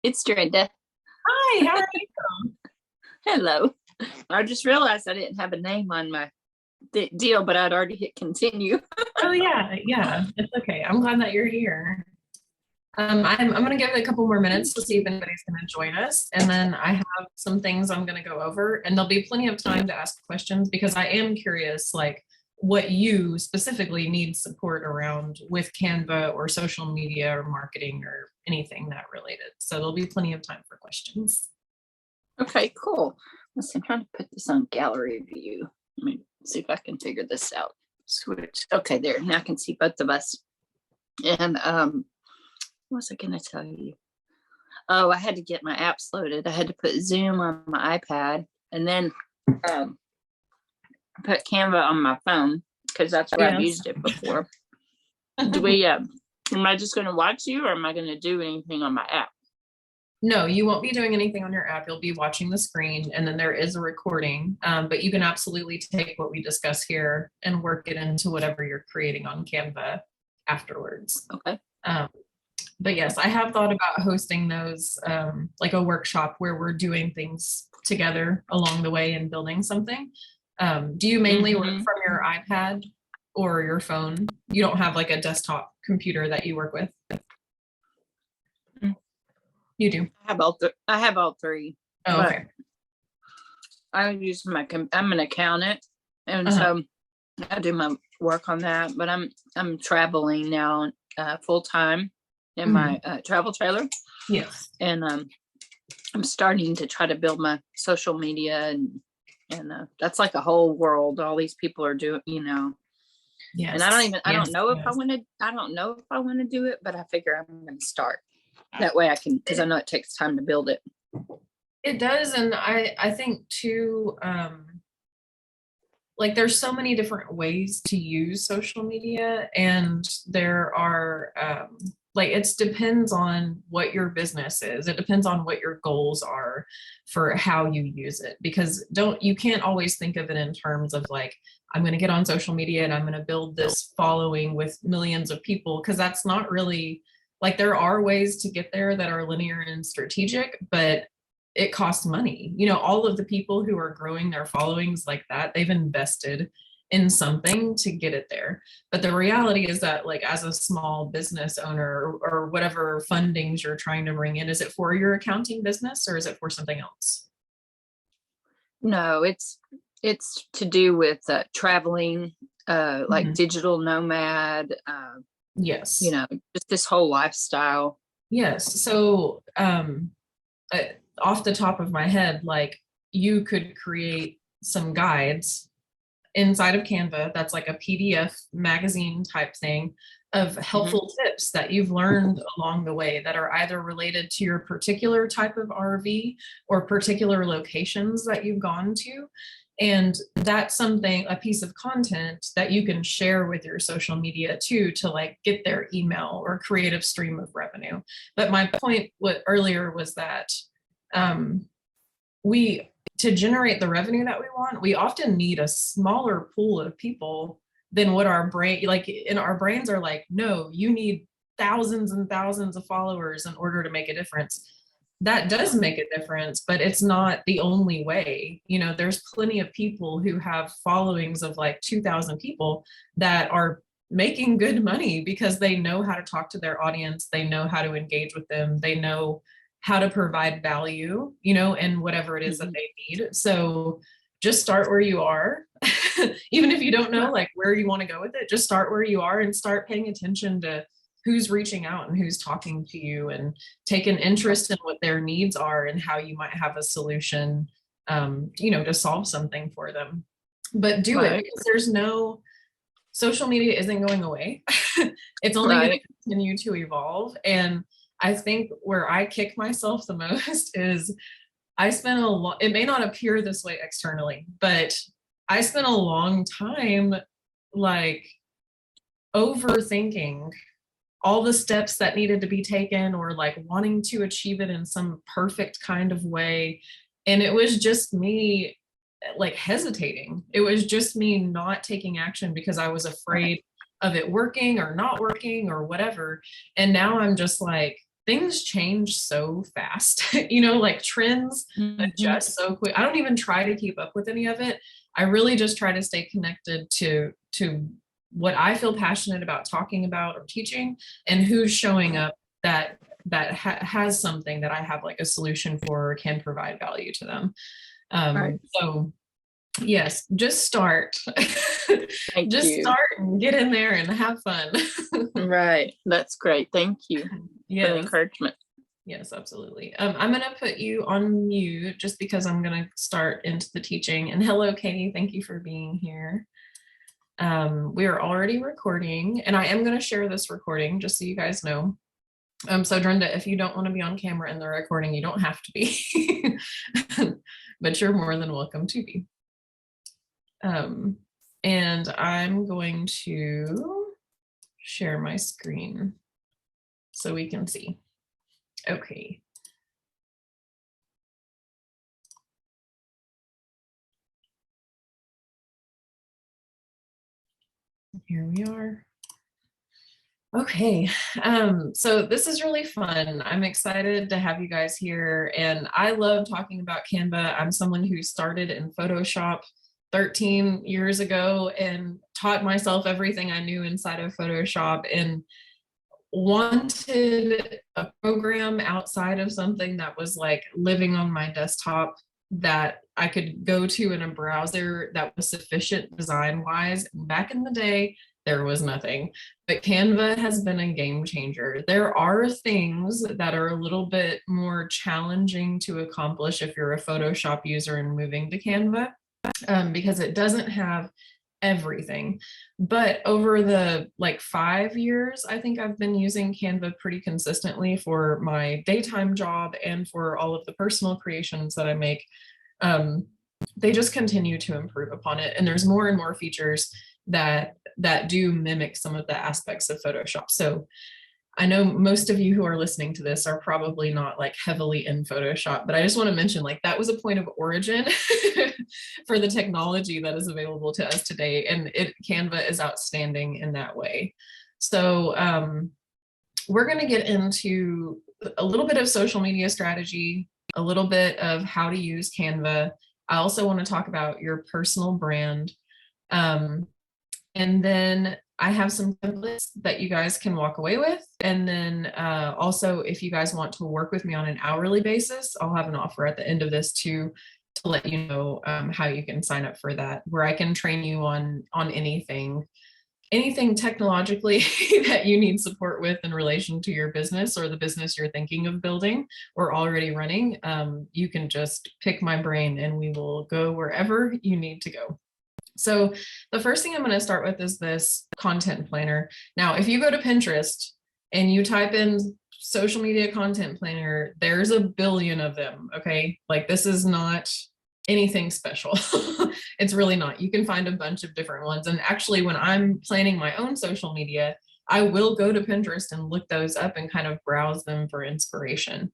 It's Trenda. Hi, how are you? Hello. I just realized I didn't have a name on my deal, but I'd already hit continue. Oh yeah, it's okay. I'm glad that you're here. I'm gonna give it a couple more minutes to see if anybody's gonna join us, and then I have some things I'm gonna go over, and there'll be plenty of time to ask questions because I am curious, like what you specifically need support around with Canva or social media or marketing or anything that related. So there'll be plenty of time for questions. Okay, cool. Let's see, I'm trying to put this on gallery view. Let me see if I can figure this out. Switch. Okay, there. Now I can see both of us. And what was I gonna tell you? Oh, I had to get my apps loaded. I had to put Zoom on my iPad and then put Canva on my phone because that's where I've used it before. Do we am I just gonna watch you or am I gonna do anything on my app? No, you won't be doing anything on your app. You'll be watching the screen, and then there is a recording. But you can absolutely take what we discuss here and work it into whatever you're creating on Canva afterwards. Okay. But yes, I have thought about hosting those, like a workshop where we're doing things together along the way and building something. Do you mainly work from your iPad or your phone? You don't have like a desktop computer that you work with? You do. I have all three. Oh, okay. I use I'm an accountant, and so I do my work on that. But I'm traveling now full time in my travel trailer. Yes. And I'm starting to try to build my social media, and that's like a whole world. All these people are doing, Yes. And I don't know if I want to do it, but I figure I'm going to start. That way I can, because I know it takes time to build it. It does. And I think too, like there's so many different ways to use social media, and there are, like it depends on what your business is. It depends on what your goals are for how you use it, because you can't always think of it in terms of like, I'm going to get on social media and I'm going to build this following with millions of people, because that's not really, like there are ways to get there that are linear and strategic, but it costs money. All of the people who are growing their followings like that, they've invested in something to get it there. But the reality is that, like, as a small business owner or whatever fundings you're trying to bring in, is it for your accounting business or is it for something else? No, it's to do with traveling, like digital nomad. Yes. Just this whole lifestyle. Yes. So off the top of my head, like you could create some guides inside of Canva that's like a PDF magazine type thing of helpful tips that you've learned along the way that are either related to your particular type of RV or particular locations that you've gone to. And that's a piece of content that you can share with your social media too, to like get their email or creative stream of revenue. But my point earlier was that to generate the revenue that we want, we often need a smaller pool of people than what our brains are like, no, you need thousands and thousands of followers in order to make a difference. That does make a difference, but it's not the only way. There's plenty of people who have followings of like 2,000 people that are making good money because they know how to talk to their audience. They know how to engage with them. They know how to provide value, and whatever it is that they need. So just start where you are. Even if you don't know like where you want to go with it, just start where you are and start paying attention to who's reaching out and who's talking to you, and take an interest in what their needs are and how you might have a solution, to solve something for them. But do it, because social media isn't going away. It's only going to continue to evolve. And I think where I kick myself the most is it may not appear this way externally, but I spent a long time like overthinking all the steps that needed to be taken, or like wanting to achieve it in some perfect kind of way. And it was just me like hesitating. It was just me not taking action because I was afraid of it working or not working or whatever. And now I'm just like, things change so fast, you know, like trends adjust so quick. I don't even try to keep up with any of it. I really just try to stay connected to what I feel passionate about talking about or teaching, and who's showing up that has something that I have like a solution for or can provide value to them. So yes, just start. Just start and get in there and have fun. Right. That's great. Thank you for the encouragement. Yes, absolutely. I'm going to put you on mute just because I'm going to start into the teaching. And hello, Katie. Thank you for being here. We are already recording, and I am going to share this recording just so you guys know. So Brenda, if you don't want to be on camera in the recording, you don't have to be, but you're more than welcome to be. And I'm going to share my screen so we can see. Okay. Here we are. Okay, so this is really fun. I'm excited to have you guys here, and I love talking about Canva. I'm someone who started in Photoshop 13 years ago and taught myself everything I knew inside of Photoshop, and wanted a program outside of something that was like living on my desktop that I could go to in a browser that was sufficient design-wise. Back in the day, there was nothing, but Canva has been a game changer. There are things that are a little bit more challenging to accomplish if you're a Photoshop user and moving to Canva, because it doesn't have everything. But over the like 5 years, I think I've been using Canva pretty consistently for my daytime job and for all of the personal creations that I make. They just continue to improve upon it, and there's more and more features that do mimic some of the aspects of Photoshop. So I know most of you who are listening to this are probably not like heavily in Photoshop, but I just want to mention like that was a point of origin for the technology that is available to us today. And Canva is outstanding in that way. So we're going to get into a little bit of social media strategy, a little bit of how to use Canva. I also want to talk about your personal brand. And then I have some templates that you guys can walk away with. And then also, if you guys want to work with me on an hourly basis, I'll have an offer at the end of this to let you know how you can sign up for that, where I can train you on anything technologically that you need support with in relation to your business or the business you're thinking of building or already running. You can just pick my brain and we will go wherever you need to go. So the first thing I'm going to start with is this content planner. Now, if you go to Pinterest and you type in social media content planner, there's a billion of them. Okay. Like this is not anything special. It's really not. You can find a bunch of different ones. And actually, when I'm planning my own social media, I will go to Pinterest and look those up and kind of browse them for inspiration.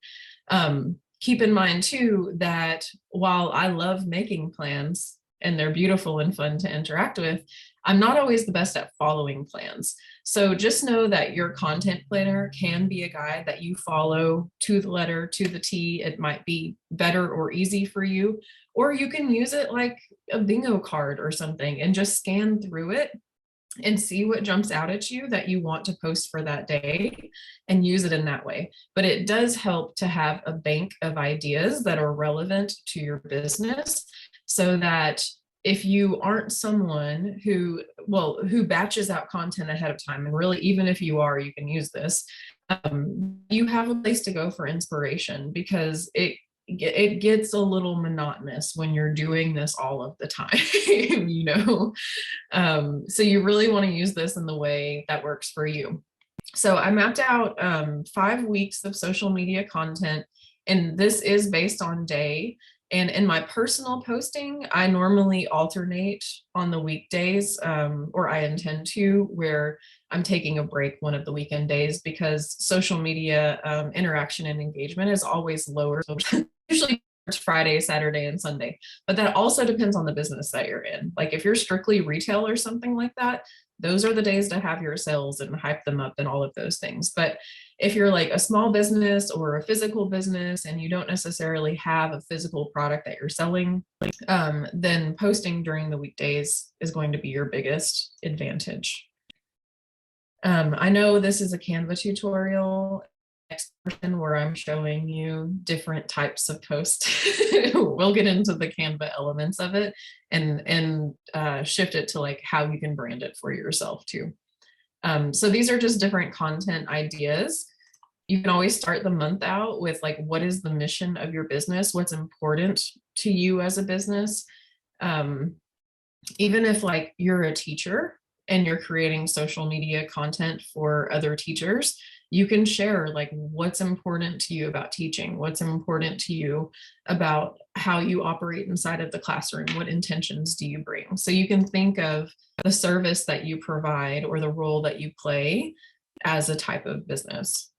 Keep in mind too, that while I love making plans, and they're beautiful and fun to interact with, I'm not always the best at following plans. So just know that your content planner can be a guide that you follow to the letter, to the T. It might be better or easy for you, or you can use it like a bingo card or something and just scan through it and see what jumps out at you that you want to post for that day and use it in that way. But it does help to have a bank of ideas that are relevant to your business, so that if you aren't someone who batches out content ahead of time, and really, even if you are, you can use this, you have a place to go for inspiration, because it gets a little monotonous when you're doing this all of the time, you know? So you really want to use this in the way that works for you. So I mapped out 5 weeks of social media content, and this is based on day. And in my personal posting, I normally alternate on the weekdays, or I intend to, where I'm taking a break one of the weekend days, because social media interaction and engagement is always lower. So usually it's Friday, Saturday, and Sunday. But that also depends on the business that you're in. Like if you're strictly retail or something like that, those are the days to have your sales and hype them up and all of those things. But If you're like a small business or a physical business and you don't necessarily have a physical product that you're selling, then posting during the weekdays is going to be your biggest advantage. I know this is a Canva tutorial next portion where I'm showing you different types of posts. We'll get into the Canva elements of it and shift it to like how you can brand it for yourself too. So these are just different content ideas. You can always start the month out with like, what is the mission of your business? What's important to you as a business? Even if like you're a teacher and you're creating social media content for other teachers, you can share like what's important to you about teaching, what's important to you about how you operate inside of the classroom, what intentions do you bring? So you can think of the service that you provide or the role that you play as a type of business.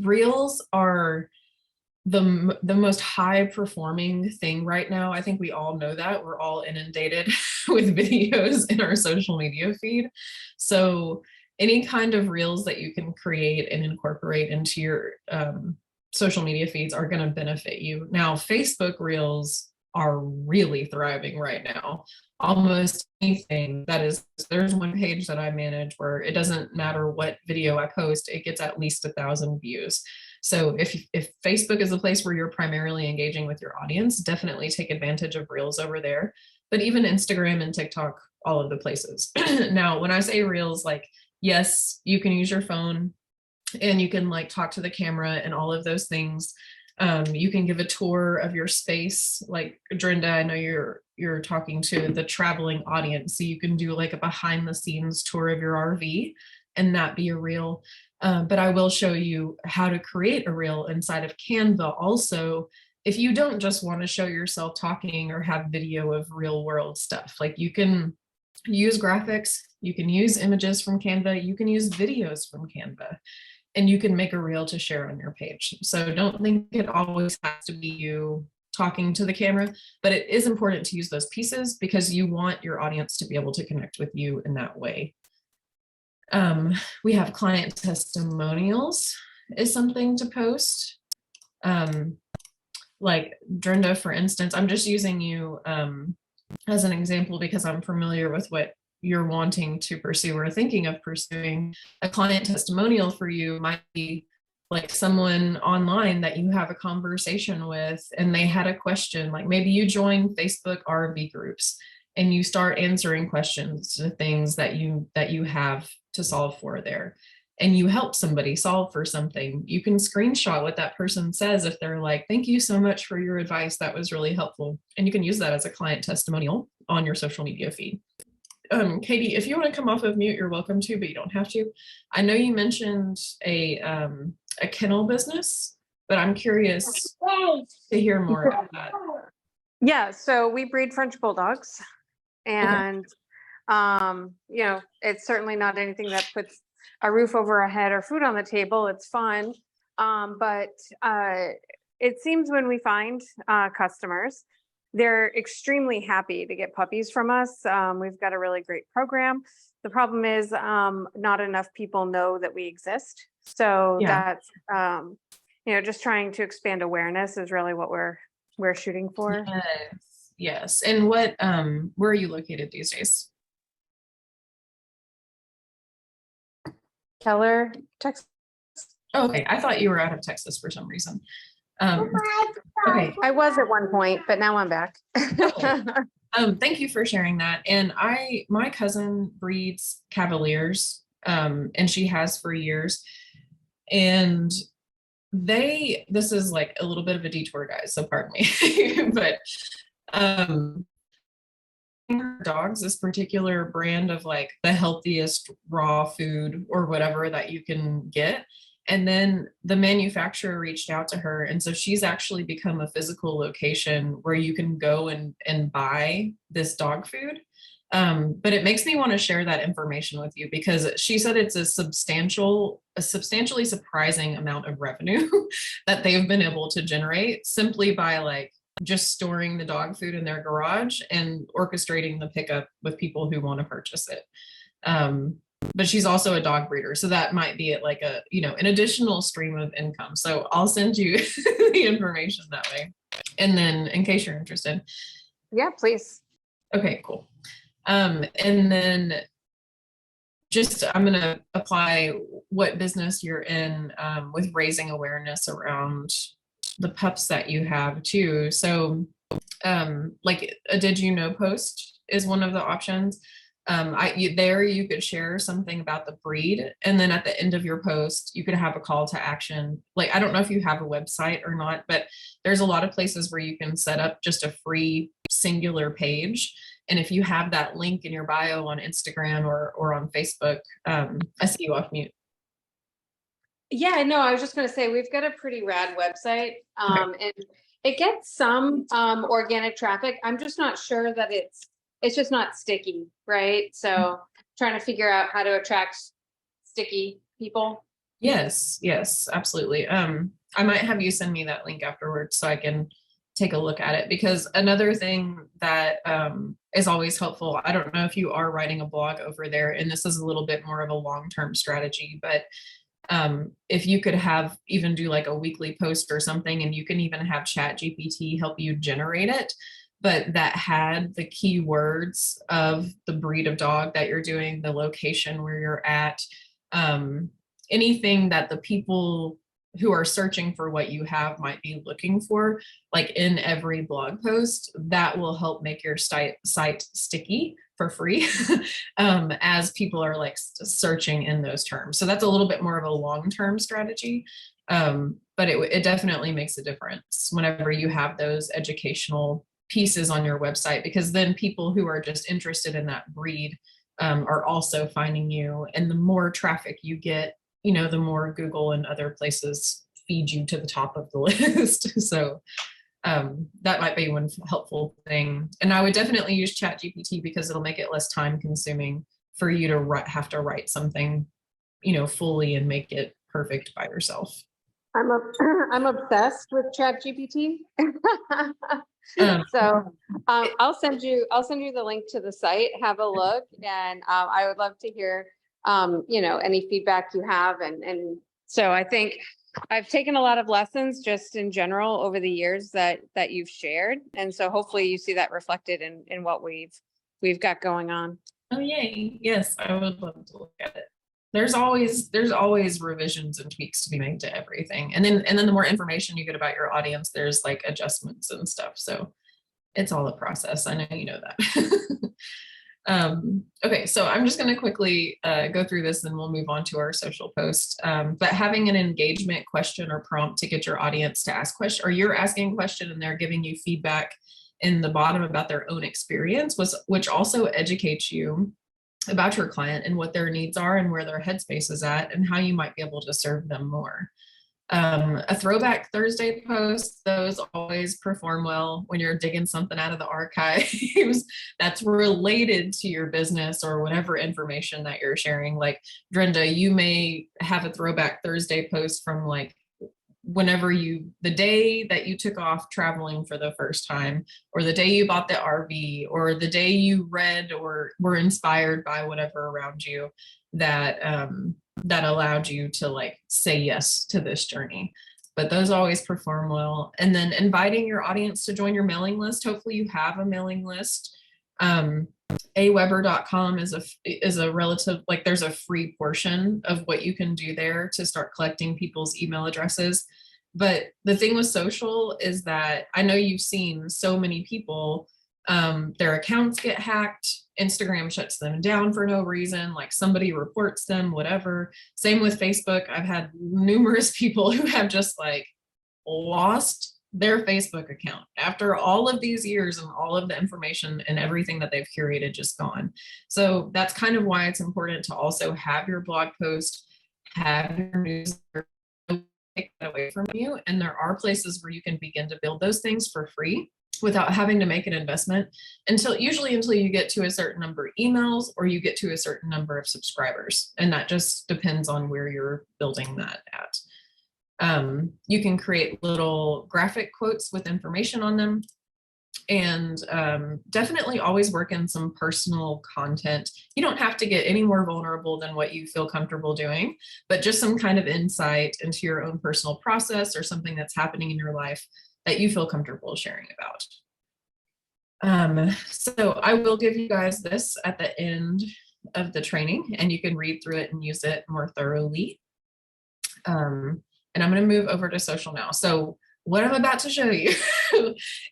Reels are the most high performing thing right now. I think we all know that. We're all inundated with videos in our social media feed. So any kind of reels that you can create and incorporate into your social media feeds are going to benefit you. Now, Facebook reels are really thriving right now. Almost anything that is, there's one page that I manage where it doesn't matter what video I post, it gets at least 1,000 views. So if Facebook is a place where you're primarily engaging with your audience, definitely take advantage of reels over there. But even Instagram and TikTok, all of the places. Now, when I say reels, like, yes, you can use your phone and you can like talk to the camera and all of those things. You can give a tour of your space. Like Drinda, I know you're talking to the traveling audience, so you can do like a behind the scenes tour of your RV and that be a reel. But I will show you how to create a reel inside of Canva also, if you don't just want to show yourself talking or have video of real world stuff. Like you can use graphics, you can use images from Canva, you can use videos from Canva, and you can make a reel to share on your page. So don't think it always has to be you talking to the camera, but it is important to use those pieces because you want your audience to be able to connect with you in that way. We have client testimonials is something to post. Like Drinda, for instance, I'm just using you as an example because I'm familiar with what you're wanting to pursue or thinking of pursuing. A client testimonial for you might be like someone online that you have a conversation with and they had a question, like maybe you join Facebook R&B groups and you start answering questions to things that you have to solve for there, and you help somebody solve for something. You can screenshot what that person says if they're like, thank you so much for your advice, that was really helpful, and you can use that as a client testimonial on your social media feed. Katie, if you want to come off of mute, you're welcome to, but you don't have to. I know you mentioned a kennel business, but I'm curious to hear more about that. Yeah, so we breed French bulldogs, and you know, it's certainly not anything that puts a roof over our head or food on the table. It's fun, but it seems when we find customers, they're extremely happy to get puppies from us. We've got a really great program. The problem is not enough people know that we exist. So that's, you know, just trying to expand awareness is really what we're shooting for. Yes. And what, where are you located these days? Keller, Texas. Oh, okay. I thought you were out of Texas for some reason. Okay. I was at one point, but now I'm back. Okay. Thank you for sharing that. And my cousin breeds Cavaliers, and she has for years. And this is like a little bit of a detour, guys, so pardon me, but dogs, this particular brand of like the healthiest raw food or whatever that you can get. And then the manufacturer reached out to her. And so she's actually become a physical location where you can go and buy this dog food. But it makes me want to share that information with you because she said it's a substantially surprising amount of revenue that they've been able to generate simply by like just storing the dog food in their garage and orchestrating the pickup with people who want to purchase it. but she's also a dog breeder. So that might be like a, an additional stream of income. So I'll send you the information that way. And then in case you're interested. Yeah, please. Okay, cool. And then just, I'm going to apply what business you're in with raising awareness around the pups that you have too. So like a did you know post is one of the options. You could share something about the breed, and then at the end of your post you could have a call to action. Like, I don't know if you have a website or not, but there's a lot of places where you can set up just a free singular page, and if you have that link in your bio on Instagram or on Facebook. I see you off mute. Yeah, no, I was just going to say, we've got a pretty rad website, and it gets some organic traffic. I'm just not sure that it's just not sticky, right? So trying to figure out how to attract sticky people. Yes, absolutely. I might have you send me that link afterwards so I can take a look at it, because another thing that is always helpful, I don't know if you are writing a blog over there, and this is a little bit more of a long-term strategy, but if you could even do like a weekly post or something, and you can even have ChatGPT help you generate it, but that had the keywords of the breed of dog that you're doing, the location where you're at, anything that the people who are searching for what you have might be looking for, like in every blog post, that will help make your site sticky for free as people are like searching in those terms. So that's a little bit more of a long-term strategy, but it definitely makes a difference whenever you have those educational pieces on your website, because then people who are just interested in that breed are also finding you, and the more traffic you get, the more Google and other places feed you to the top of the list. So that might be one helpful thing. And I would definitely use ChatGPT, because it'll make it less time consuming for you to have to write something, fully and make it perfect by yourself. I'm obsessed with ChatGPT. So I'll send you the link to the site. Have a look, and I would love to hear any feedback you have. And so I think I've taken a lot of lessons just in general over the years that you've shared, and so hopefully you see that reflected in what we've got going on. Oh yay! Yes, I would love to look at it. There's always revisions and tweaks to be made to everything, and then the more information you get about your audience, there's like adjustments and stuff. So it's all a process. I know you know that. Okay, so I'm just going to quickly go through this, and we'll move on to our social post. But having an engagement question or prompt to get your audience to ask questions, or you're asking a question and they're giving you feedback in the bottom about their own experience, which also educates you about your client and what their needs are and where their headspace is at and how you might be able to serve them more. A throwback Thursday post, those always perform well when you're digging something out of the archives that's related to your business or whatever information that you're sharing. Like Brenda, you may have a throwback Thursday post from like the day that you took off traveling for the first time, or the day you bought the RV, or the day you read or were inspired by whatever around you that allowed you to like say yes to this journey. But those always perform well. And then inviting your audience to join your mailing list. Hopefully you have a mailing list. aweber.com is a relative, like there's a free portion of what you can do there to start collecting people's email addresses. But the thing with social is that I know you've seen so many people, their accounts get hacked, Instagram shuts them down for no reason, like somebody reports them, whatever. Same with Facebook. I've had numerous people who have just like lost their Facebook account after all of these years, and all of the information and everything that they've curated just gone. So that's kind of why it's important to also have your blog post, have your newsletter, take that away from you. And there are places where you can begin to build those things for free without having to make an investment until you get to a certain number of emails or you get to a certain number of subscribers. And that just depends on where you're building that at. You can create little graphic quotes with information on them. And definitely always work in some personal content. You don't have to get any more vulnerable than what you feel comfortable doing, but just some kind of insight into your own personal process or something that's happening in your life that you feel comfortable sharing about. So I will give you guys this at the end of the training, and you can read through it and use it more thoroughly. And I'm going to move over to social now. So what I'm about to show you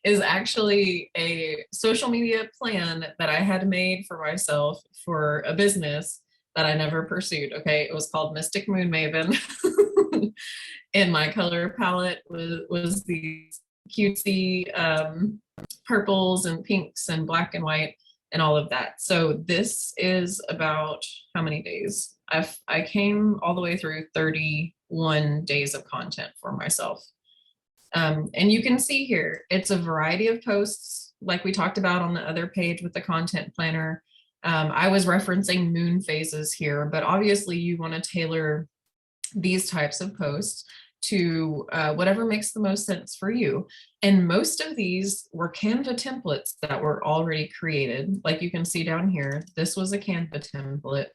is actually a social media plan that I had made for myself for a business that I never pursued. Okay, it was called Mystic Moon Maven. And my color palette was these cutesy purples and pinks and black and white and all of that. So this is about how many days? I came all the way through 31 days of content for myself. And you can see here, it's a variety of posts like we talked about on the other page with the content planner. I was referencing moon phases here, but obviously you want to tailor these types of posts to whatever makes the most sense for you. And most of these were Canva templates that were already created. Like you can see down here, this was a Canva template.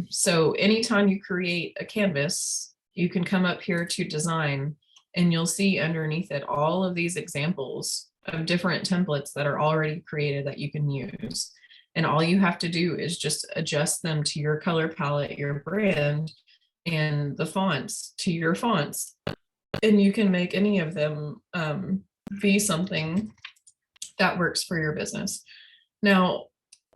So anytime you create a canvas, you can come up here to design, and you'll see underneath it all of these examples of different templates that are already created that you can use. And all you have to do is just adjust them to your color palette, your brand, and the fonts to your fonts. And you can make any of them be something that works for your business. Now,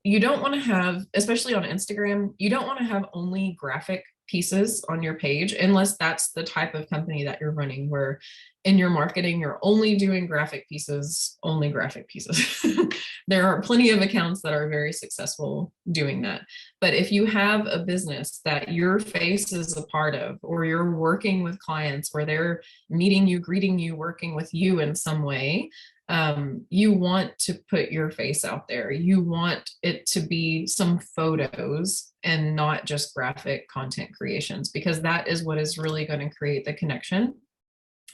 you don't want to have, especially on Instagram, you don't want to have only graphic pieces on your page unless that's the type of company that you're running, where in your marketing, you're only doing graphic pieces, only graphic pieces. There are plenty of accounts that are very successful doing that. But if you have a business that your face is a part of, or you're working with clients where they're meeting you, greeting you, working with you in some way, you want to put your face out there. You want it to be some photos and not just graphic content creations, because that is what is really going to create the connection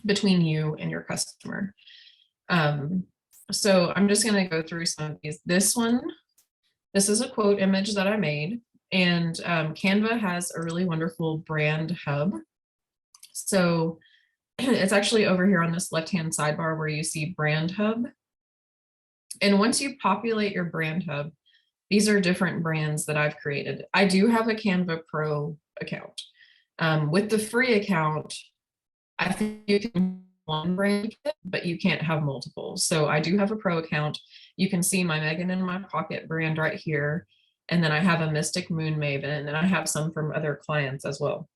between you and your customer. So I'm just going to go through some of these. This is a quote image that I made, and Canva has a really wonderful brand hub. So it's actually over here on this left-hand sidebar where you see brand hub. And once you populate your brand hub, these are different brands that I've created. I do have a Canva Pro account. With the free account, I think you can one brand, but you can't have multiple. So I do have a Pro account. You can see my Megan in My Pocket brand right here. And then I have a Mystic Moon Maven, and I have some from other clients as well.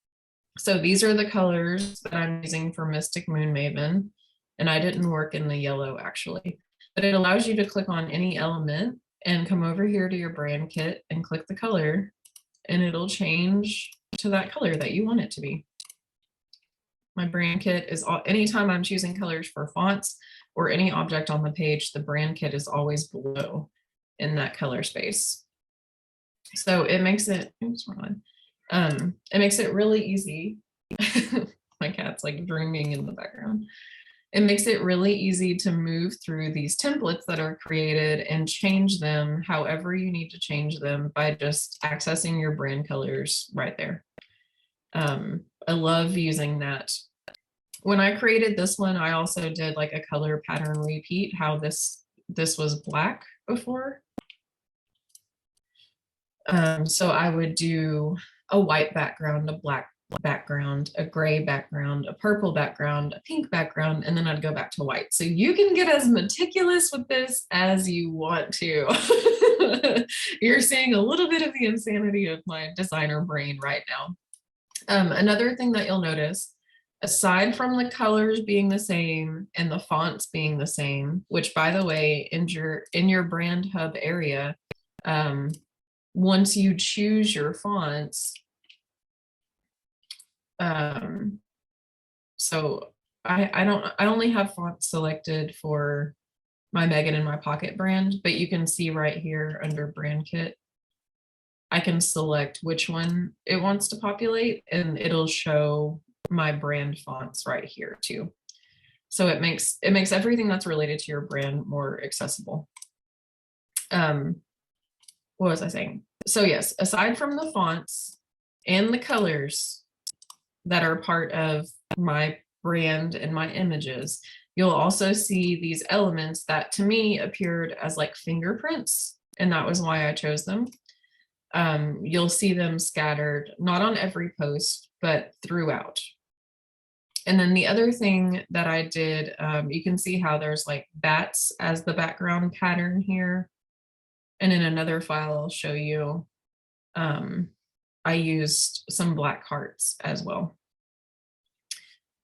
So these are the colors that I'm using for Mystic Moon Maven. And I didn't work in the yellow actually, but it allows you to click on any element and come over here to your brand kit and click the color, and it'll change to that color that you want it to be. My brand kit is anytime I'm choosing colors for fonts or any object on the page, the brand kit is always below in that color space. So it makes it, oops, wrong one. It makes it really easy. My cat's like dreaming in the background. It makes it really easy to move through these templates that are created and change them however you need to change them by just accessing your brand colors right there. I love using that. When I created this one, I also did like a color pattern repeat, how this was black before. So I would do a white background, a black background, a gray background, a purple background, a pink background, and then I'd go back to white. So you can get as meticulous with this as you want to. You're seeing a little bit of the insanity of my designer brain right now. Another thing that you'll notice, aside from the colors being the same and the fonts being the same, which by the way, in your brand hub area, once you choose your fonts, so I only have fonts selected for my Megan in My Pocket brand, but you can see right here under brand kit, I can select which one it wants to populate, and it'll show my brand fonts right here too. So it makes everything that's related to your brand more accessible. What was I saying? So yes, aside from the fonts and the colors that are part of my brand and my images, you'll also see these elements that to me appeared as like fingerprints, and that was why I chose them. You'll see them scattered, not on every post, but throughout. And then the other thing that I did, you can see how there's like bats as the background pattern here. And in another file, I'll show you, I used some black hearts as well.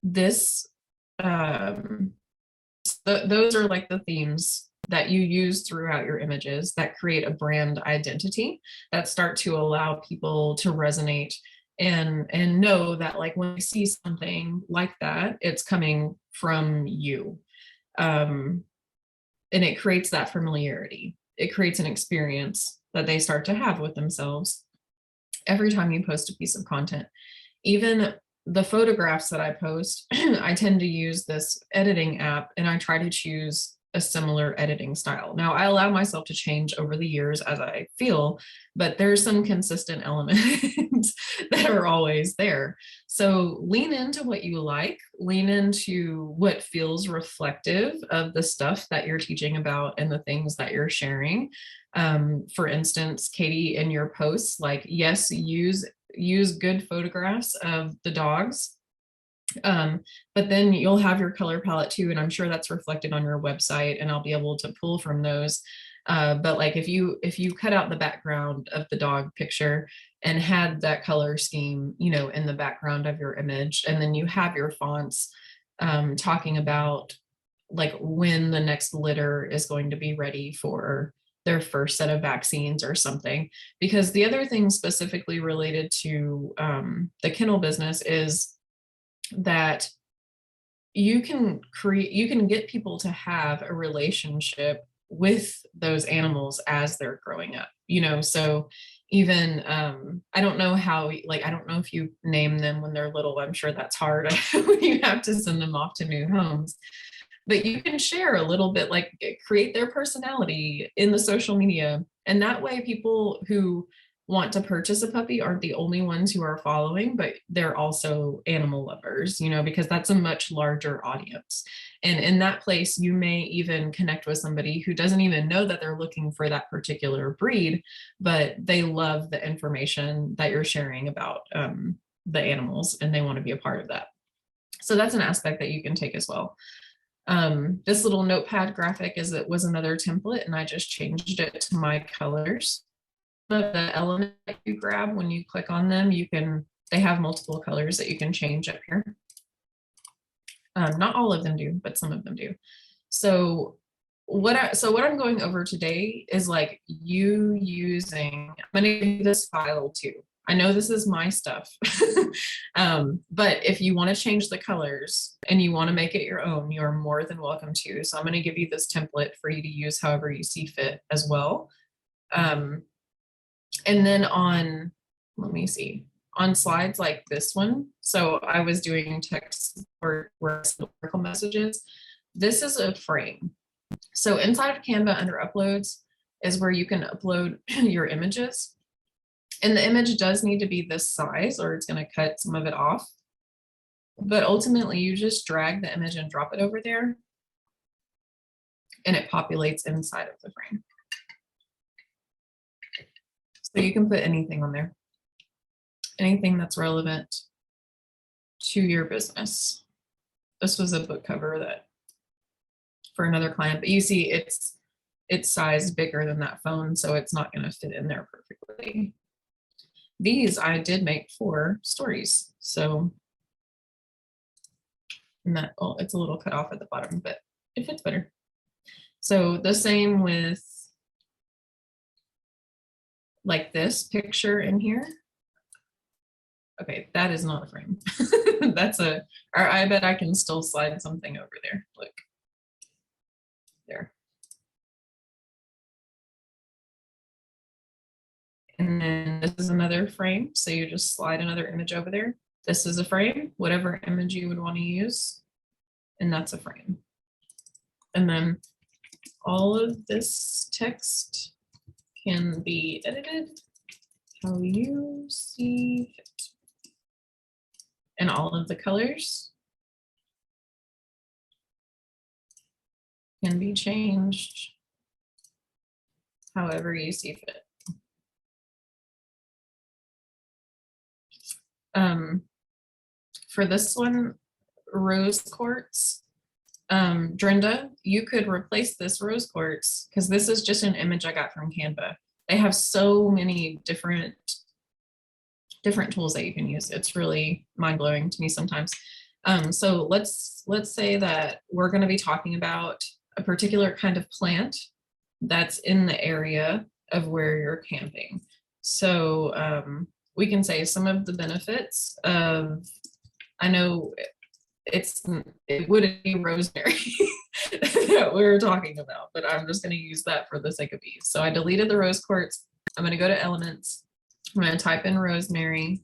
This, those are like the themes that you use throughout your images that create a brand identity that start to allow people to resonate and know that like when they see something like that, it's coming from you. And it creates that familiarity. It creates an experience that they start to have with themselves every time you post a piece of content. Even the photographs that I post, I tend to use this editing app, and I try to choose a similar editing style. Now, I allow myself to change over the years as I feel, but there's some consistent elements that are always there. So lean into what you like, lean into what feels reflective of the stuff that you're teaching about and the things that you're sharing. For instance, Katie, in your posts, like, yes, use good photographs of the dogs, but then you'll have your color palette too, and I'm sure that's reflected on your website, and I'll be able to pull from those. But like if you cut out the background of the dog picture and had that color scheme, you know, in the background of your image, and then you have your fonts talking about like when the next litter is going to be ready for their first set of vaccines or something. Because the other thing specifically related to the kennel business is that you can get people to have a relationship with those animals as they're growing up, you know. So even I don't know how, like, I don't know if you name them when they're little. I'm sure that's hard when you have to send them off to new homes, but you can share a little bit, like create their personality in the social media. And that way people who want to purchase a puppy aren't the only ones who are following, but they're also animal lovers, you know, because that's a much larger audience. And in that place, you may even connect with somebody who doesn't even know that they're looking for that particular breed, but they love the information that you're sharing about the animals, and they want to be a part of that. So that's an aspect that you can take as well. This little notepad graphic was another template, and I just changed it to my colors. The element that you grab when you click on them, they have multiple colors that you can change up here. Not all of them do, but some of them do. So what I'm going over today is like I'm going to give you this file too. I know this is my stuff, but if you want to change the colors and you want to make it your own, you're more than welcome to. So I'm going to give you this template for you to use however you see fit as well. And then let me see, on slides like this one. So I was doing text or article messages. This is a frame. So inside of Canva under uploads is where you can upload your images. And the image does need to be this size or it's going to cut some of it off. But ultimately you just drag the image and drop it over there, and it populates inside of the frame. So you can put anything on there, anything that's relevant to your business. This was a book cover for another client, but you see it's sized bigger than that phone, so it's not going to fit in there perfectly. These I did make for stories, so it's a little cut off at the bottom, but it fits better. So the same with like this picture in here. Okay, that is not a frame. I bet I can still slide something over there. Look, there. And then this is another frame. So you just slide another image over there. This is a frame, whatever image you would want to use. and that's a frame. And then all of this text can be edited how you see fit. And all of the colors can be changed however you see fit. For this one, rose quartz, Drinda, you could replace this rose quartz because this is just an image I got from Canva. They have so many different tools that you can use. It's really mind-blowing to me sometimes. So let's say that we're going to be talking about a particular kind of plant that's in the area of where you're camping. So we can say some of the benefits of, I know it wouldn't be rosemary that we were talking about, but I'm just going to use that for the sake of ease. So I deleted the rose quartz. I'm going to go to elements. I'm going to type in rosemary,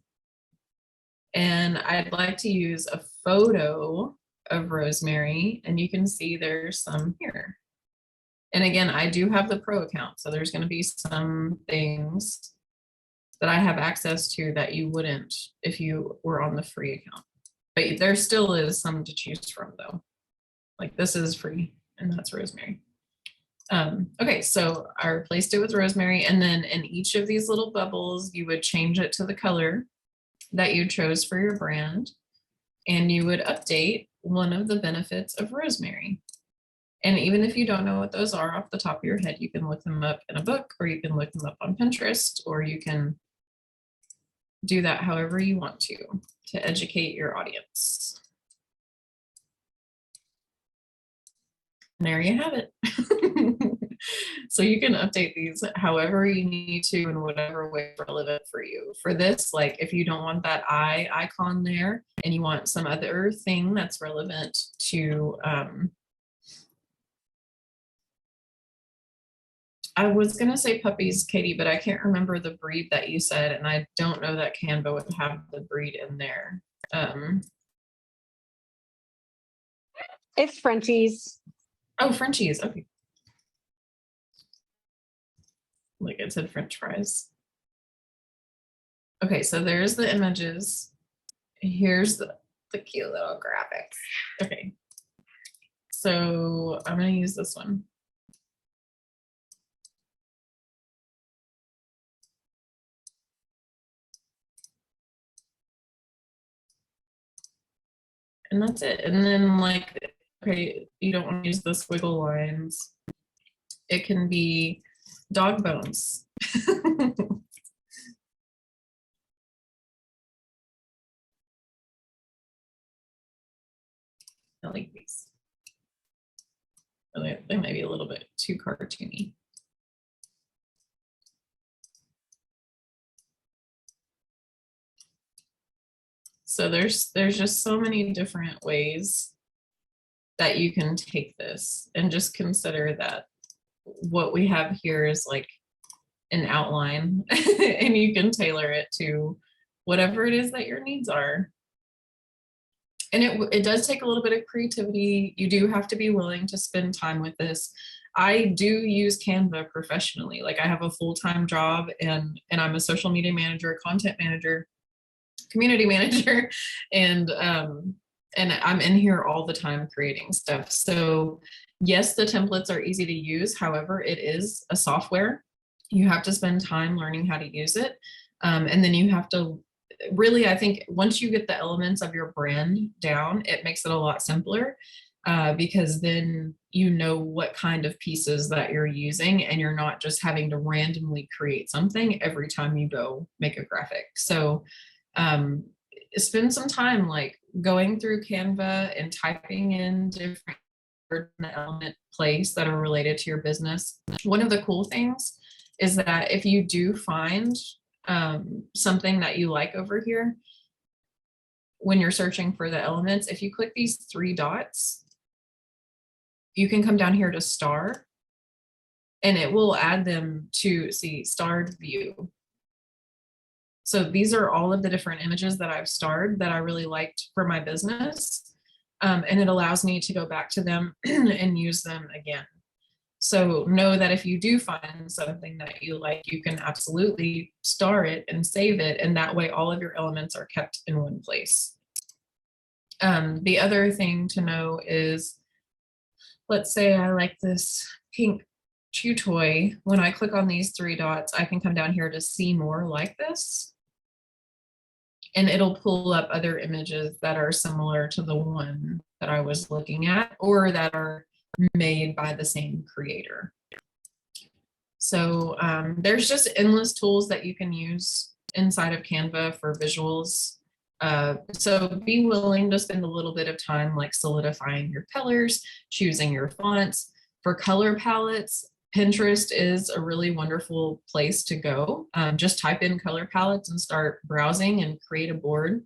and I'd like to use a photo of rosemary, and you can see there's some here. And again, I do have the pro account, so there's going to be some things that I have access to that you wouldn't if you were on the free account. But there still is some to choose from though. Like this is free and that's rosemary. Okay, so I replaced it with rosemary, and then in each of these little bubbles, you would change it to the color that you chose for your brand, and you would update one of the benefits of rosemary. And even if you don't know what those are off the top of your head, you can look them up in a book, or you can look them up on Pinterest, or you can do that however you want to educate your audience. And there you have it. So you can update these however you need to in whatever way is relevant for you. For this, like if you don't want that eye icon there and you want some other thing that's relevant to, I was going to say puppies, Katie, but I can't remember the breed that you said, and I don't know that Canva would have the breed in there. It's Frenchies. Oh, Frenchies. Okay. Like it said French fries. Okay, so there's the images. Here's the cute little graphics. Okay. So I'm going to use this one. And that's it. And then like, okay, you don't want to use the squiggle lines. It can be dog bones. I like these. They might be a little bit too cartoony. So there's just so many different ways that you can take this, and just consider that what we have here is like an outline and you can tailor it to whatever it is that your needs are. And it does take a little bit of creativity. You do have to be willing to spend time with this. I do use Canva professionally. Like I have a full-time job and I'm a social media manager, content manager, community manager, and I'm in here all the time creating stuff. So yes, the templates are easy to use. However, it is a software. You have to spend time learning how to use it. And then you have to really, I think once you get the elements of your brand down, it makes it a lot simpler because then you know what kind of pieces that you're using, and you're not just having to randomly create something every time you go make a graphic. So spend some time like going through Canva and typing in different words in the element place that are related to your business. One of the cool things is that if you do find something that you like over here, when you're searching for the elements, if you click these 3 dots, you can come down here to star and it will add them to starred view. So these are all of the different images that I've starred that I really liked for my business. and it allows me to go back to them and use them again. So know that if you do find something that you like, you can absolutely star it and save it. And that way all of your elements are kept in one place. The other thing to know is, let's say I like this pink chew toy. When I click on these 3 dots, I can come down here to see more like this. And it'll pull up other images that are similar to the one that I was looking at, or that are made by the same creator. So there's just endless tools that you can use inside of Canva for visuals. So be willing to spend a little bit of time like solidifying your colors, choosing your fonts. For color palettes, Pinterest is a really wonderful place to go. Just type in color palettes and start browsing and create a board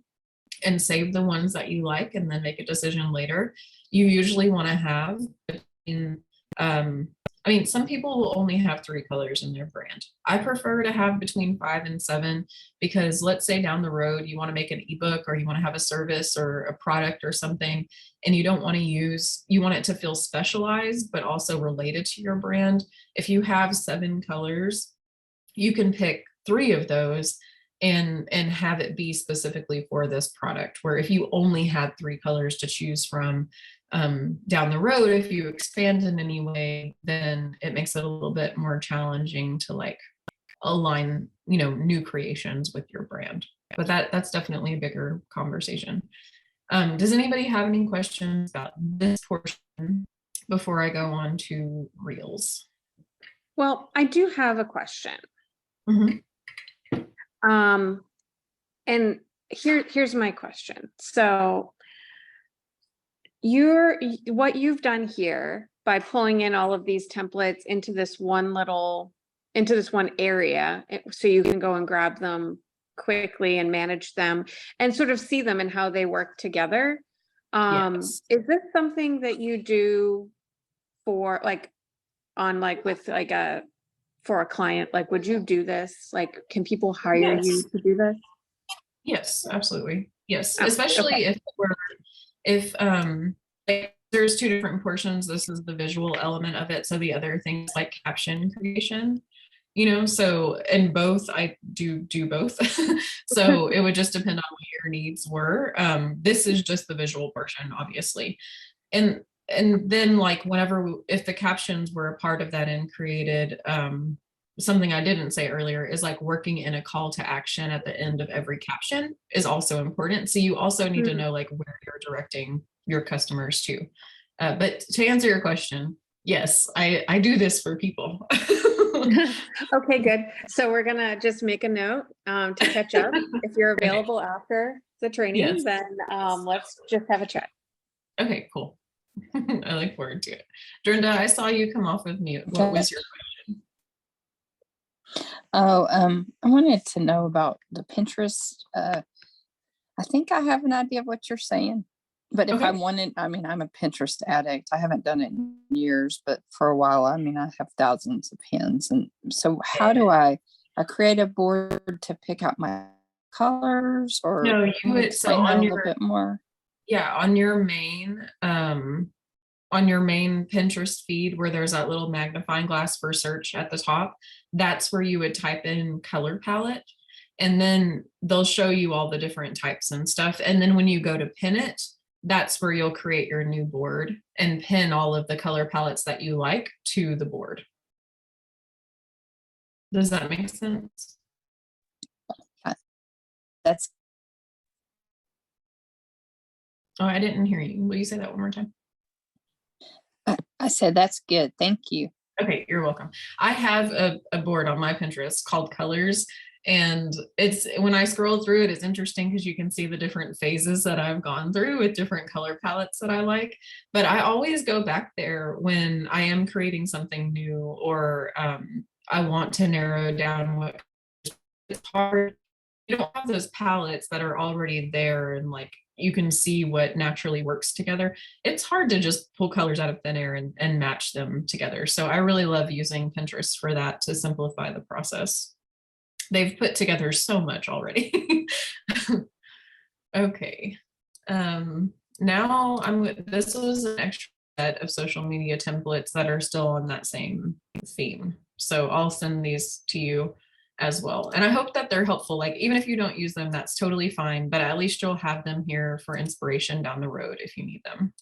and save the ones that you like and then make a decision later. You usually want to have between, I mean, some people will only have 3 colors in their brand. I prefer to have between 5 and 7 because let's say down the road you want to make an ebook or you want to have a service or a product or something, and you don't want to use, you want it to feel specialized but also related to your brand. If you have 7 colors, you can pick 3 of those and have it be specifically for this product, where if you only had 3 colors to choose from, down the road, if you expand in any way, then it makes it a little bit more challenging to like align, you know, new creations with your brand. But that's definitely a bigger conversation. Does anybody have any questions about this portion before I go on to Reels? Well, I do have a question. Mm-hmm. And here's my question. So what you've done here by pulling in all of these templates into this one area, so you can go and grab them quickly and manage them and sort of see them and how they work together. Yes. Is this something that you do for like on like with like for a client? Like, would you do this? Like, can people hire you to do this? Yes, absolutely. Yes, Oh, especially okay. if like, there's 2 different portions. This is the visual element of it. So the other things like caption creation, you know, so in both I do both. So it would just depend on what your needs were. This is just the visual portion, obviously. And then like if the captions were a part of that and created, something I didn't say earlier is like working in a call to action at the end of every caption is also important. So you also need to know like where you're directing your customers to. But to answer your question, yes, I do this for people. Okay, good. So we're gonna just make a note to catch up. If you're available after the training, Yes. then let's just have a chat. Okay, cool. I look forward to it. Dorinda, I saw you come off of mute. What was your question? Oh, I wanted to know about the Pinterest. I think I have an idea of what you're saying, but if I Okay. wanted, I mean, I'm a Pinterest addict. I haven't done it in years, but for a while, I mean, I have thousands of pins. And so how do I create a board to pick out my colors, or No, can you explain that a little bit more? Yeah, on your main Pinterest feed where there's that little magnifying glass for search at the top, that's where you would type in color palette, and then they'll show you all the different types and stuff. And then when you go to pin it, that's where you'll create your new board and pin all of the color palettes that you like to the board. Does that make sense? That's Oh, I didn't hear you. Will you say that one more time? I said that's good. Thank you. Okay, you're welcome. I have a board on my Pinterest called Colors, and it's, when I scroll through it, it's interesting because you can see the different phases that I've gone through with different color palettes that I like. But I always go back there when I am creating something new, or I want to narrow down what it's hard. You don't have those palettes that are already there and like you can see what naturally works together. It's hard to just pull colors out of thin air and match them together. So I really love using Pinterest for that, to simplify the process. They've put together so much already. Okay. Now this was an extra set of social media templates that are still on that same theme. So I'll send these to you as well. And I hope that they're helpful. Like, even if you don't use them, that's totally fine, but at least you'll have them here for inspiration down the road if you need them.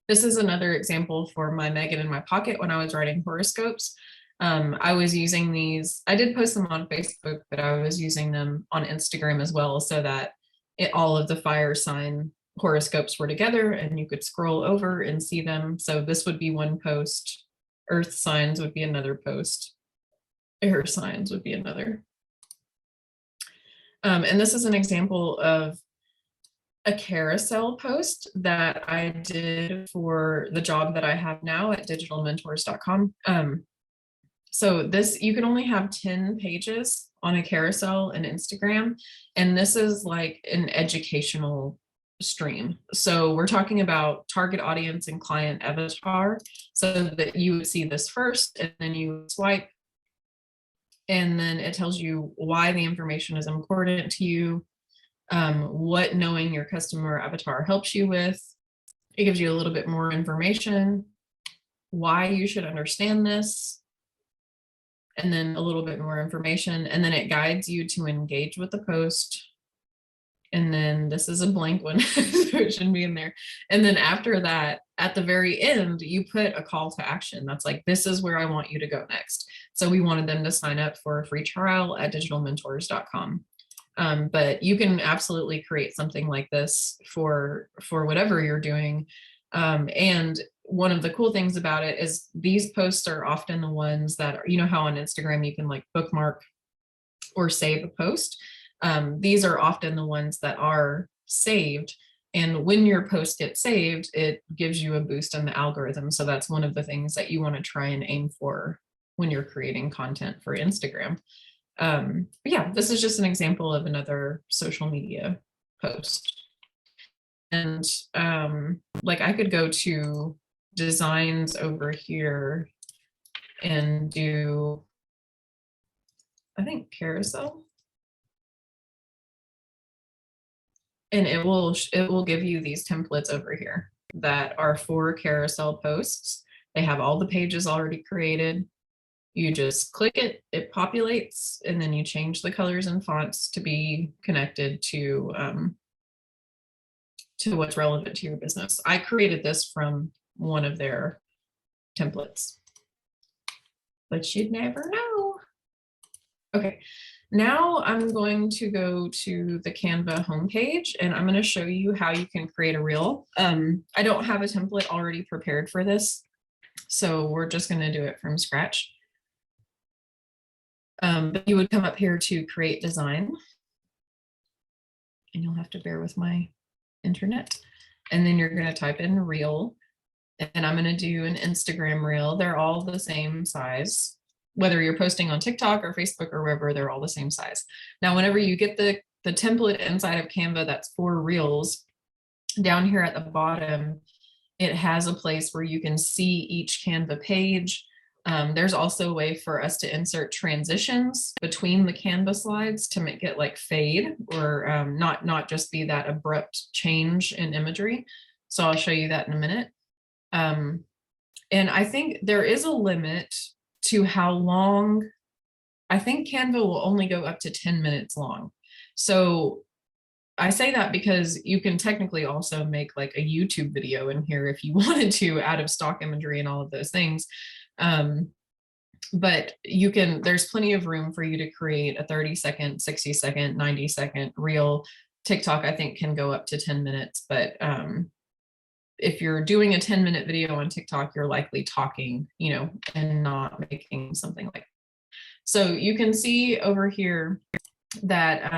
This is another example for my Megan in my pocket when I was writing horoscopes. I was using these, I did post them on Facebook, but I was using them on Instagram as well, so that all of the fire sign horoscopes were together and you could scroll over and see them. So this would be one post, earth signs would be another post, air signs would be another. And this is an example of a carousel post that I did for the job that I have now at digitalmentors.com. So this, you can only have 10 pages on a carousel in Instagram. And this is like an educational stream. So we're talking about target audience and client avatar, so that you would see this first and then you swipe. And then it tells you why the information is important to you, what knowing your customer avatar helps you with. It gives you a little bit more information, why you should understand this, and then a little bit more information. And then it guides you to engage with the post. And then this is a blank one, so it shouldn't be in there. And then after that, at the very end, you put a call to action. That's like, this is where I want you to go next. So we wanted them to sign up for a free trial at digitalmentors.com. But you can absolutely create something like this for whatever you're doing. And one of the cool things about it is these posts are often the ones that are, you know how on Instagram you can like bookmark or save a post. These are often the ones that are saved. And when your post gets saved, it gives you a boost in the algorithm. So that's one of the things that you want to try and aim for when you're creating content for Instagram. But yeah, this is just an example of another social media post. And like I could go to designs over here and do, I think, carousel. And it will give you these templates over here that are for carousel posts. They have all the pages already created. You just click it, it populates, and then you change the colors and fonts to be connected to what's relevant to your business. I created this from one of their templates, but you'd never know. Okay, now I'm going to go to the Canva homepage and I'm going to show you how you can create a reel. I don't have a template already prepared for this, so we're just going to do it from scratch. But you would come up here to create design, and you'll have to bear with my internet. And then you're going to type in reel, and I'm going to do an Instagram reel. They're all the same size, whether you're posting on TikTok or Facebook or wherever, they're all the same size. Now, whenever you get the template inside of Canva that's for reels, down here at the bottom, it has a place where you can see each Canva page. There's also a way for us to insert transitions between the Canva slides to make it like fade or not just be that abrupt change in imagery. So I'll show you that in a minute. And I think there is a limit to how long. I think Canva will only go up to 10 minutes long. So I say that because you can technically also make like a YouTube video in here if you wanted to, out of stock imagery and all of those things. But you can, there's plenty of room for you to create a 30-second, 60-second, 90-second reel. TikTok, I think, can go up to 10 minutes, but if you're doing a 10-minute video on TikTok, you're likely talking, and not making something like that. So you can see over here that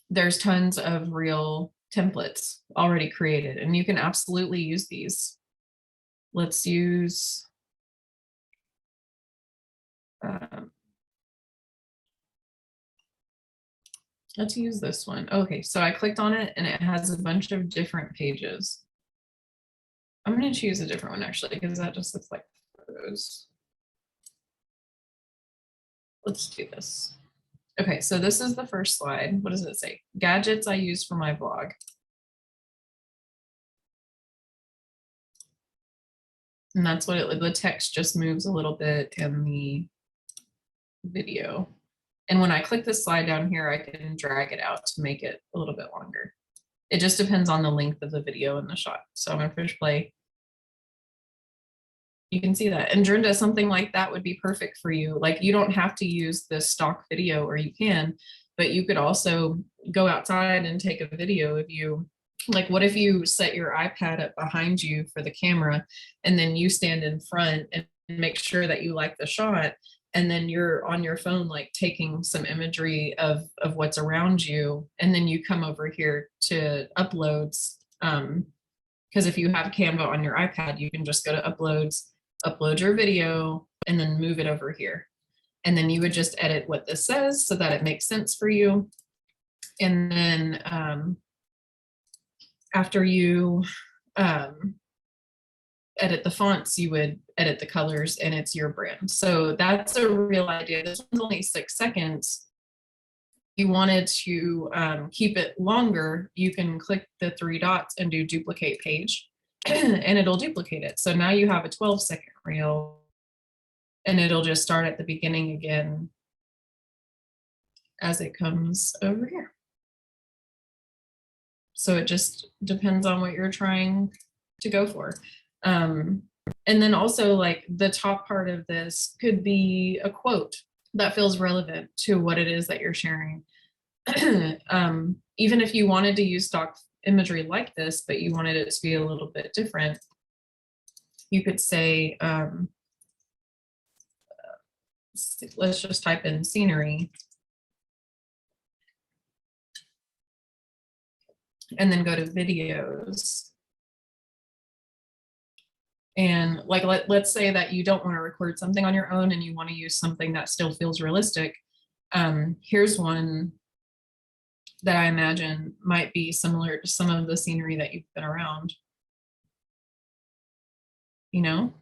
there's tons of reel templates already created, and you can absolutely use these. Let's use this one. Okay, so I clicked on it and it has a bunch of different pages. I'm going to choose a different one actually, because that just looks like photos. Let's do this. Okay, so this is the first slide. What does it say? Gadgets I use for my blog. And that's what the text just moves a little bit in the video. And when I click the slide down here, I can drag it out to make it a little bit longer. It just depends on the length of the video and the shot. So I'm gonna push play. You can see that. And Drinda, something like that would be perfect for you. Like you don't have to use the stock video, or you can, but you could also go outside and take a video of you. Like what if you set your iPad up behind you for the camera, and then you stand in front and make sure that you like the shot, and then you're on your phone like taking some imagery of what's around you, and then you come over here to uploads. Because if you have Canva on your iPad, you can just go to uploads, upload your video, and then move it over here. And then you would just edit what this says so that it makes sense for you. And then after you edit the fonts, you would edit the colors, and it's your brand. So that's a real idea. This one's only 6 seconds. You wanted to keep it longer, you can click the 3 dots and do duplicate page, and it'll duplicate it. So now you have a 12-second reel, and it'll just start at the beginning again as it comes over here. So it just depends on what you're trying to go for. And then also like the top part of this could be a quote that feels relevant to what it is that you're sharing. Even if you wanted to use stock imagery like this, but you wanted it to be a little bit different, you could say, let's just type in scenery. And then go to videos. And like, let's say that you don't want to record something on your own and you want to use something that still feels realistic. Here's one that I imagine might be similar to some of the scenery that you've been around. You know?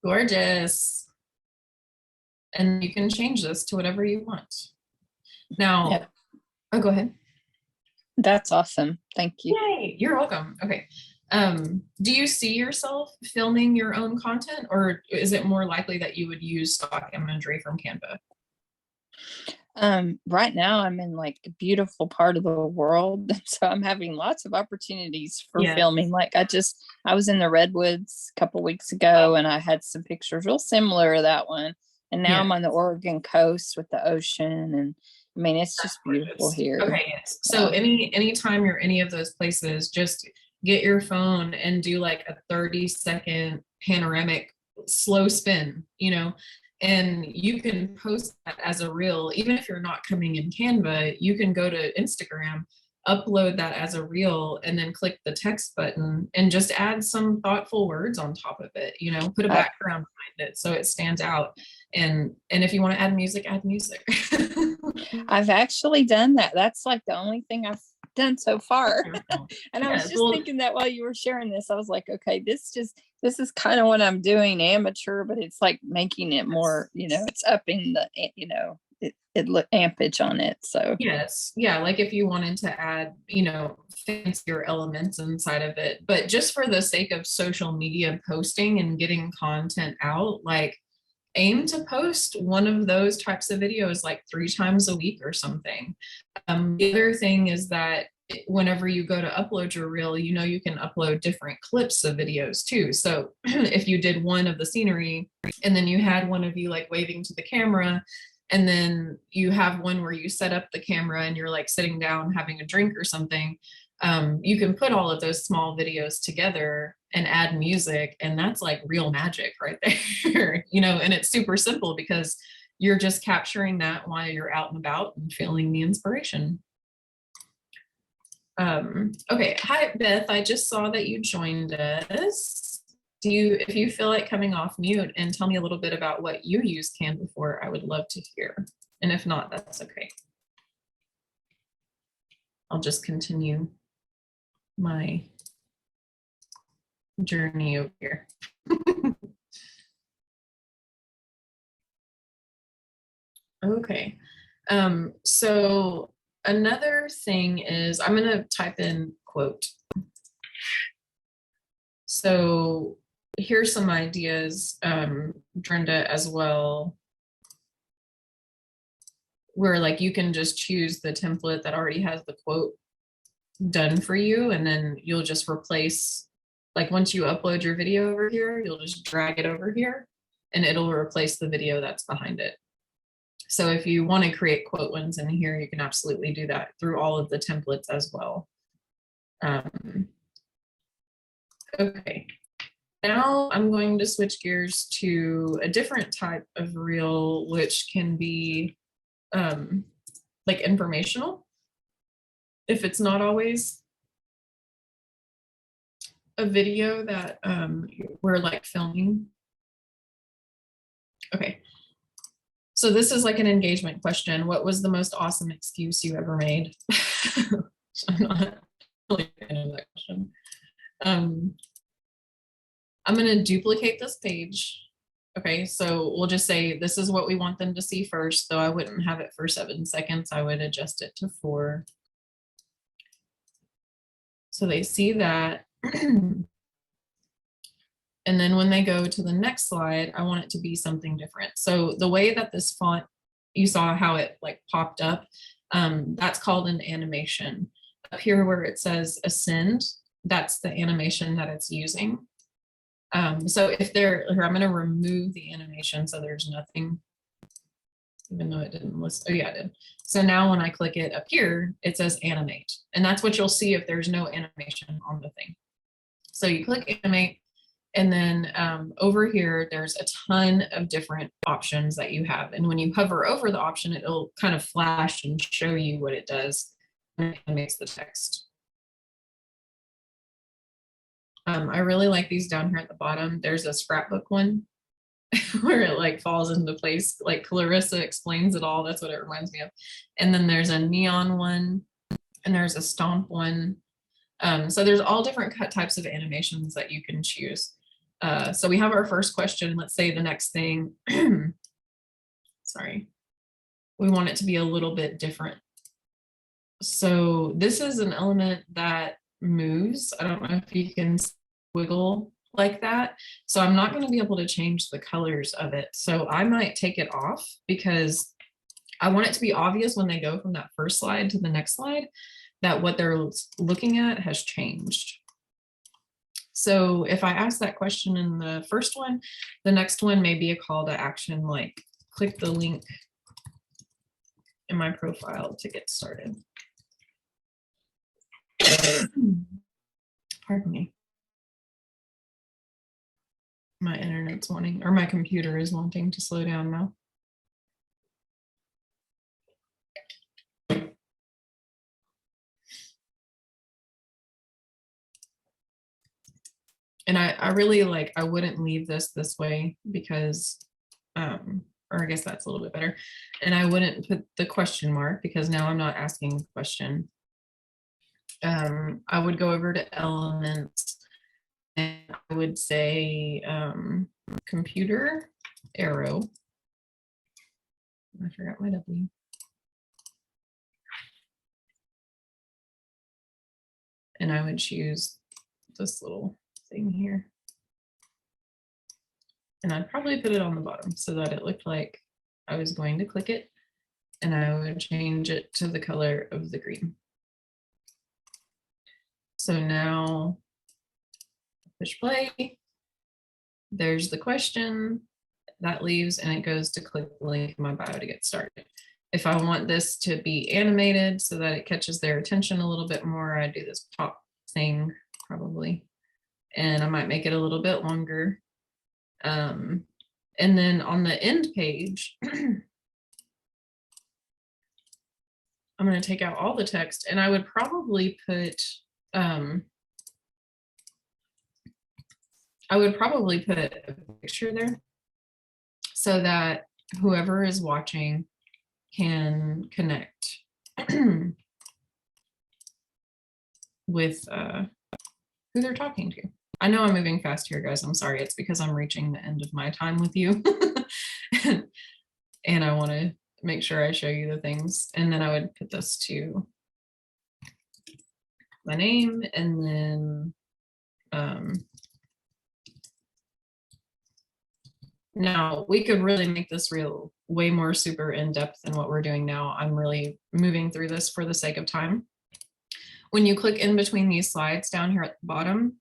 Gorgeous. And you can change this to whatever you want. Now, Yeah. Oh, go ahead. That's awesome. Thank you. Yay, you're welcome. Okay. Do you see yourself filming your own content, or is it more likely that you would use stock imagery from Canva? Right now I'm in like a beautiful part of the world. So I'm having lots of opportunities for filming. Like I was in the Redwoods a couple weeks ago and I had some pictures real similar to that one. And now I'm on the Oregon coast with the ocean, and I mean, it's just beautiful here. Okay, yes. So anytime you're any of those places, just get your phone and do like a 30-second panoramic slow spin, you know, and you can post that as a reel. Even if you're not coming in Canva, you can go to Instagram, upload that as a reel, and then click the text button and just add some thoughtful words on top of it, you know, put a background behind it so it stands out. And if you want to add music, add music. I've actually done that. That's like the only thing I've done so far. And I was just thinking that while you were sharing this, I was like, okay, this is kind of what I'm doing, amateur, but it's like making it more, you know, it's upping the, you know, it look ampage on it. So yes, yeah, like if you wanted to add, you know, fancier elements inside of it, but just for the sake of social media posting and getting content out, like aim to post one of those types of videos like 3 times a week or something. The other thing is that whenever you go to upload your reel, you know, you can upload different clips of videos too. So if you did one of the scenery and then you had one of you like waving to the camera, and then you have one where you set up the camera and you're like sitting down having a drink or something, you can put all of those small videos together and add music, and that's like real magic right there. You know, and it's super simple because you're just capturing that while you're out and about and feeling the inspiration. Okay, hi Beth, I just saw that you joined us. If you feel like coming off mute and tell me a little bit about what you use Canva for, I would love to hear. And if not, that's okay. I'll just continue my journey over here. Okay, so another thing is I'm going to type in quote. So here's some ideas, Brenda, as well, where like you can just choose the template that already has the quote done for you, and then you'll just replace, like once you upload your video over here, you'll just drag it over here and it'll replace the video that's behind it. So if you want to create quote ones in here, you can absolutely do that through all of the templates as well. Okay, now I'm going to switch gears to a different type of reel, which can be like informational, if it's not always a video that we're like filming. Okay, so this is like an engagement question. What was the most awesome excuse you ever made? I'm not really a fan of that question. I'm going to duplicate this page. Okay, so we'll just say this is what we want them to see first, though I wouldn't have it for 7 seconds. I would adjust it to 4. So they see that. And then when they go to the next slide, I want it to be something different. So the way that this font, you saw how it like popped up, that's called an animation. Up here where it says ascend, that's the animation that it's using. So if they're here, I'm going to remove the animation so there's nothing, even though it didn't list. Oh yeah, it did. So now when I click it up here, it says animate, and that's what you'll see if there's no animation on the thing. So you click animate, and then over here, there's a ton of different options that you have. And when you hover over the option, it'll kind of flash and show you what it does when it animates the text. I really like these down here at the bottom. There's a scrapbook one where it like falls into place, like Clarissa explains it all. That's what it reminds me of. And then there's a neon one, and there's a stomp one. So there's all different types of animations that you can choose. So we have our first question. Let's say the next thing, sorry, we want it to be a little bit different. So this is an element that moves. I don't know if you can wiggle like that. So I'm not going to be able to change the colors of it. So I might take it off because I want it to be obvious when they go from that first slide to the next slide that what they're looking at has changed. So if I ask that question in the first one, the next one may be a call to action, like click the link in my profile to get started. Pardon me. My internet's wanting, or my computer is wanting to slow down now. And I really like, I wouldn't leave this way because, or I guess that's a little bit better. And I wouldn't put the question mark because now I'm not asking a question. I would go over to elements and I would say computer arrow. I forgot my W. And I would choose this little thing here. And I'd probably put it on the bottom so that it looked like I was going to click it, and I would change it to the color of the green. So now push play. There's the question that leaves, and it goes to click the link in my bio to get started. If I want this to be animated so that it catches their attention a little bit more, I do this top thing probably, and I might make it a little bit longer. And then on the end page, I'm going to take out all the text, and I would probably put a picture there so that whoever is watching can connect with who they're talking to. I know I'm moving fast here, guys. I'm sorry. It's because I'm reaching the end of my time with you. And I want to make sure I show you the things. And then I would put this to my name, and then Now, we could really make this reel way more super in-depth than what we're doing now. I'm really moving through this for the sake of time. When you click in between these slides down here at the bottom,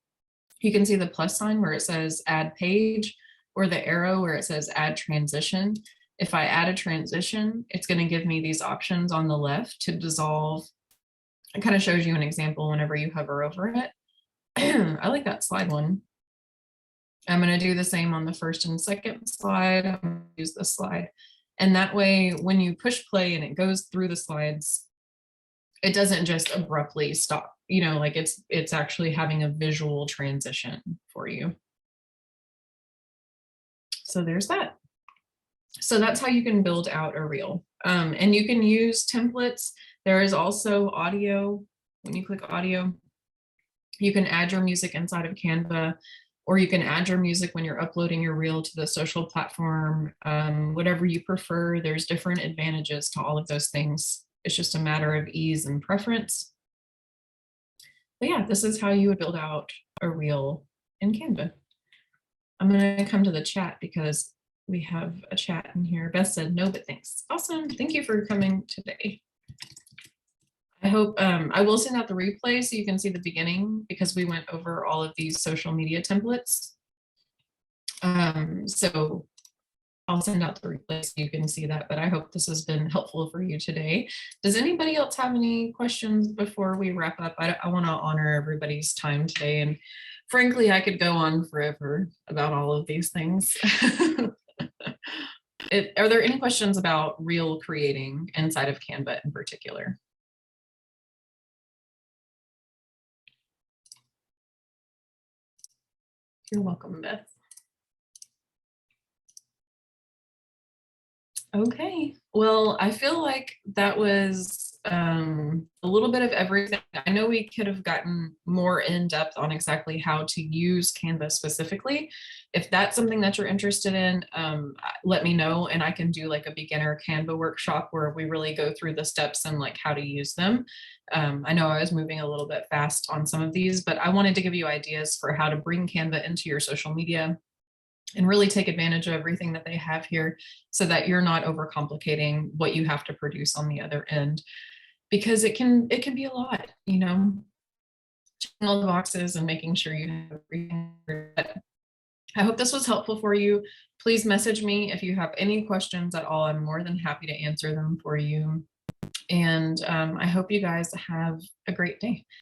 you can see the plus sign where it says add page, or the arrow where it says add transition. If I add a transition, it's going to give me these options on the left to dissolve. It kind of shows you an example whenever you hover over it. I like that slide one. I'm going to do the same on the first and second slide. I'm going to use this slide. And that way, when you push play and it goes through the slides, it doesn't just abruptly stop, you know, like it's actually having a visual transition for you. So there's that. So that's how you can build out a reel. And you can use templates. There is also audio. When you click audio, you can add your music inside of Canva, or you can add your music when you're uploading your reel to the social platform, whatever you prefer. There's different advantages to all of those things. It's just a matter of ease and preference. But yeah, this is how you would build out a reel in Canva. I'm going to come to the chat because we have a chat in here. Beth said no, but thanks. Awesome. Thank you for coming today. I hope I will send out the replay so you can see the beginning, because we went over all of these social media templates. So I'll send out the replay so you can see that, but I hope this has been helpful for you today. Does anybody else have any questions before we wrap up? I want to honor everybody's time today, and frankly, I could go on forever about all of these things. Are there any questions about reel creating inside of Canva in particular? You're welcome, Beth. Okay, well, I feel like that was a little bit of everything. I know we could have gotten more in depth on exactly how to use Canva specifically. If that's something that you're interested in, let me know, and I can do like a beginner Canva workshop where we really go through the steps and like how to use them. I know I was moving a little bit fast on some of these, but I wanted to give you ideas for how to bring Canva into your social media and really take advantage of everything that they have here so that you're not overcomplicating what you have to produce on the other end, because it can be a lot, you know, checking all the boxes and making sure you have everything. I hope this was helpful for you. Please message me if you have any questions at all. I'm more than happy to answer them for you. And I hope you guys have a great day.